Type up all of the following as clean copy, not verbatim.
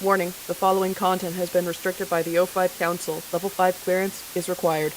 Warning, the following content has been restricted by the O5 Council. Level 5 clearance is required.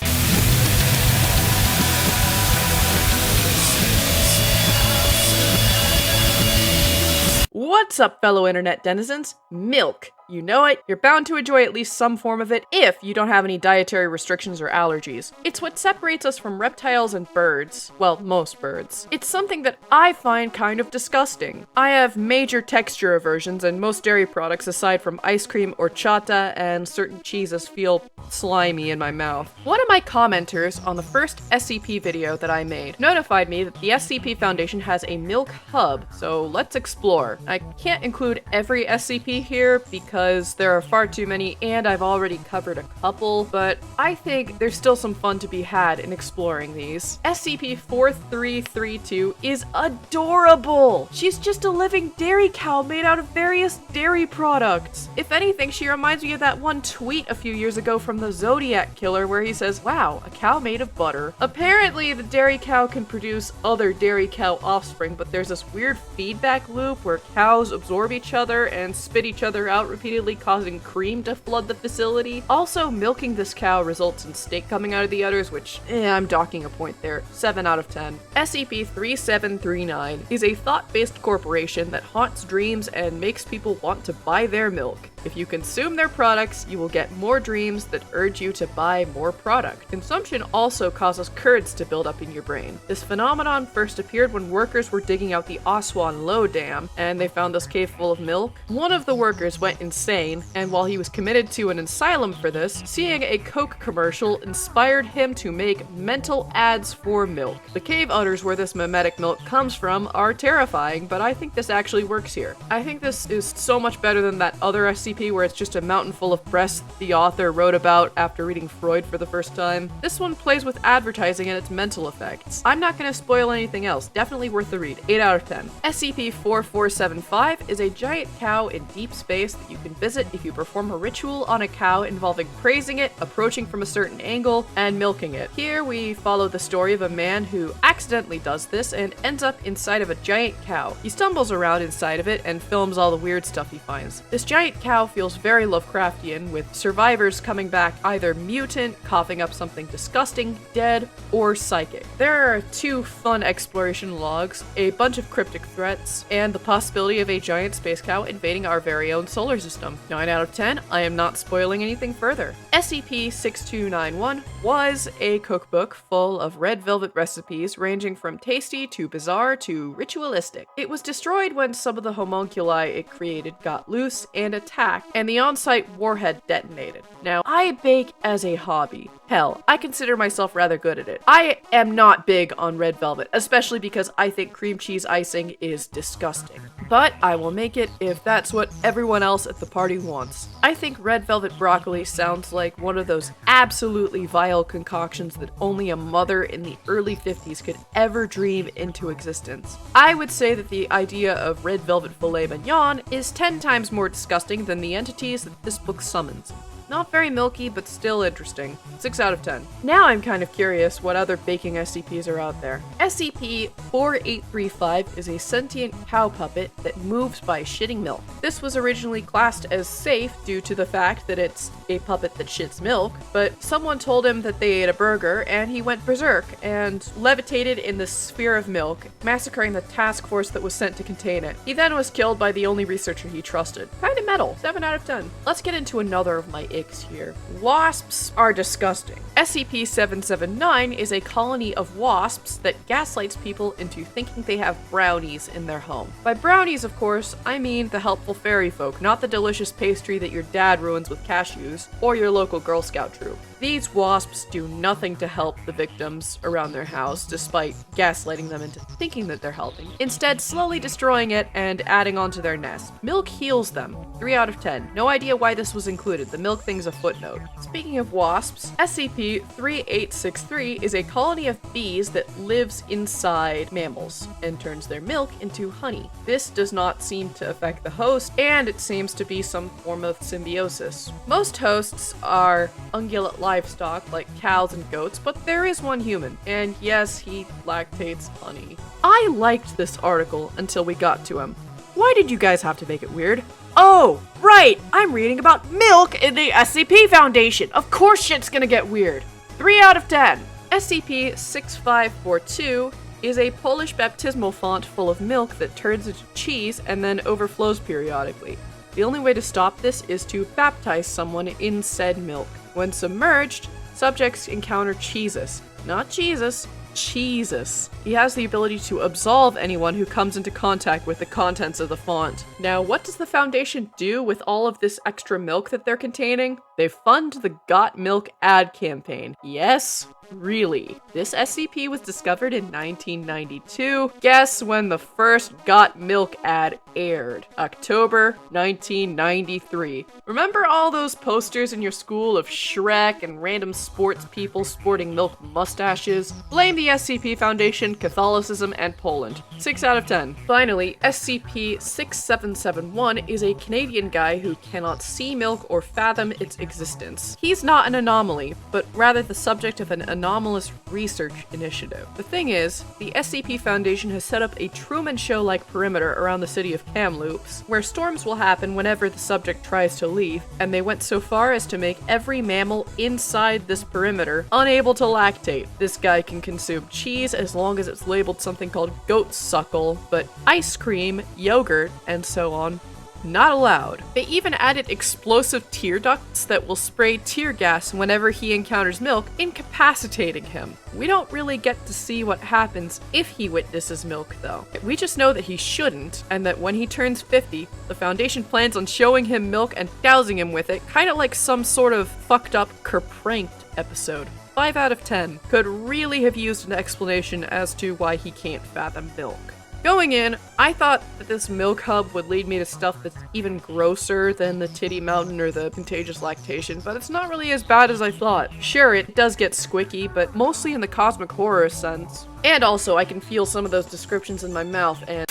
What's up, fellow internet denizens? Milk. You know it, you're bound to enjoy at least some form of it if you don't have any dietary restrictions or allergies. It's what separates us from reptiles and birds. Well, most birds. It's something that I find kind of disgusting. I have major texture aversions, and most dairy products aside from ice cream, horchata, and certain cheeses feel slimy in my mouth. One of my commenters on the first SCP video that I made notified me that the SCP Foundation has a milk hub, so let's explore. I can't include every SCP here because there are far too many and I've already covered a couple, but I think there's still some fun to be had in exploring these. SCP-4332 is adorable! She's just a living dairy cow made out of various dairy products. If anything, she reminds me of that one tweet a few years ago from the Zodiac Killer where he says, "Wow, a cow made of butter." Apparently, the dairy cow can produce other dairy cow offspring, but there's this weird feedback loop where cows absorb each other and spit each other out repeatedly, causing cream to flood the facility. Also, milking this cow results in steak coming out of the udders, which, I'm docking a point there. 7 out of 10. SCP-3739 is a thought-based corporation that haunts dreams and makes people want to buy their milk. If you consume their products, you will get more dreams that urge you to buy more product. Consumption also causes curds to build up in your brain. This phenomenon first appeared when workers were digging out the Aswan Low Dam, and they found this cave full of milk. One of the workers went insane, and while he was committed to an asylum for this, seeing a Coke commercial inspired him to make mental ads for milk. The cave udders where this mimetic milk comes from are terrifying, but I think this actually works here. I think this is so much better than that other SCP where it's just a mountain full of breasts the author wrote about after reading Freud for the first time. This one plays with advertising and its mental effects. I'm not going to spoil anything else. Definitely worth the read. 8 out of 10. SCP-4475 is a giant cow in deep space that you can visit if you perform a ritual on a cow involving praising it, approaching from a certain angle, and milking it. Here we follow the story of a man who accidentally does this and ends up inside of a giant cow. He stumbles around inside of it and films all the weird stuff he finds. This giant cow feels very Lovecraftian, with survivors coming back either mutant, coughing up something disgusting, dead, or psychic. There are 2 fun exploration logs, a bunch of cryptic threats, and the possibility of a giant space cow invading our very own solar system. 9 out of 10, I am not spoiling anything further. SCP-6291 was a cookbook full of red velvet recipes ranging from tasty to bizarre to ritualistic. It was destroyed when some of the homunculi it created got loose and attacked, and the on-site warhead detonated. Now, I bake as a hobby. Hell, I consider myself rather good at it. I am not big on red velvet, especially because I think cream cheese icing is disgusting. But I will make it if that's what everyone else at the party wants. I think red velvet broccoli sounds like one of those absolutely vile concoctions that only a mother in the early 50s could ever dream into existence. I would say that the idea of red velvet filet mignon is 10 times more disgusting than the entities that this book summons. Not very milky, but still interesting. 6 out of 10. Now I'm kind of curious what other baking SCPs are out there. SCP-4835 is a sentient cow puppet that moves by shitting milk. This was originally classed as safe due to the fact that it's a puppet that shits milk, but someone told him that they ate a burger and he went berserk and levitated in the sphere of milk, massacring the task force that was sent to contain it. He then was killed by the only researcher he trusted. Kinda metal. 7 out of 10. Let's get into another of my icks here. Wasps are disgusting. SCP-779 is a colony of wasps that gaslights people into thinking they have brownies in their home. By brownies, of course, I mean the helpful fairy folk, not the delicious pastry that your dad ruins with cashews, or your local Girl Scout troop. These wasps do nothing to help the victims around their house, despite gaslighting them into thinking that they're helping. Instead, slowly destroying it and adding onto their nest. Milk heals them. 3 out of 10. No idea why this was included. The milk thing's a footnote. Speaking of wasps, SCP-3863 is a colony of bees that lives inside mammals and turns their milk into honey. This does not seem to affect the host, and it seems to be some form of symbiosis. Most hosts are ungulate livestock like cows and goats, but there is one human, and yes, he lactates honey. I liked this article until we got to him. Why did you guys have to make it weird? Oh, right! I'm reading about milk in the SCP Foundation! Of course shit's gonna get weird! 3 out of 10! SCP-6542 is a Polish baptismal font full of milk that turns into cheese and then overflows periodically. The only way to stop this is to baptize someone in said milk. When submerged, subjects encounter cheeses. Not Jesus, cheeses. He has the ability to absolve anyone who comes into contact with the contents of the font. Now, what does the Foundation do with all of this extra milk that they're containing? They fund the Got Milk ad campaign. Yes, really. This SCP was discovered in 1992. Guess when the first Got Milk ad aired? October 1993. Remember all those posters in your school of Shrek and random sports people sporting milk mustaches? Blame the SCP Foundation, Catholicism, and Poland. 6 out of 10. Finally, SCP-6771 is a Canadian guy who cannot see milk or fathom its existence. He's not an anomaly, but rather the subject of an anomalous research initiative. The thing is, the SCP Foundation has set up a Truman Show-like perimeter around the city of Kamloops, where storms will happen whenever the subject tries to leave, and they went so far as to make every mammal inside this perimeter unable to lactate. This guy can consume cheese as long as it's labeled something called goat suckle, but ice cream, yogurt, and so on, not allowed. They even added explosive tear ducts that will spray tear gas whenever he encounters milk, incapacitating him. We don't really get to see what happens if he witnesses milk, though. We just know that he shouldn't, and that when he turns 50, the Foundation plans on showing him milk and dousing him with it, kinda like some sort of fucked up Kerpranked episode. 5 out of 10. Could really have used an explanation as to why he can't fathom milk. Going in, I thought that this milk hub would lead me to stuff that's even grosser than the Titty Mountain or the Contagious Lactation, but it's not really as bad as I thought. Sure, it does get squicky, but mostly in the cosmic horror sense. And also, I can feel some of those descriptions in my mouth, and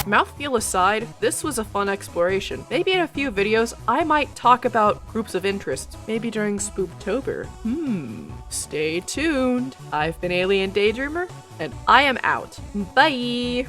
mouthfeel aside, this was a fun exploration. Maybe in a few videos, I might talk about groups of interest. Maybe during Spooktober. Stay tuned. I've been Alien Daydreamer, and I am out. Bye!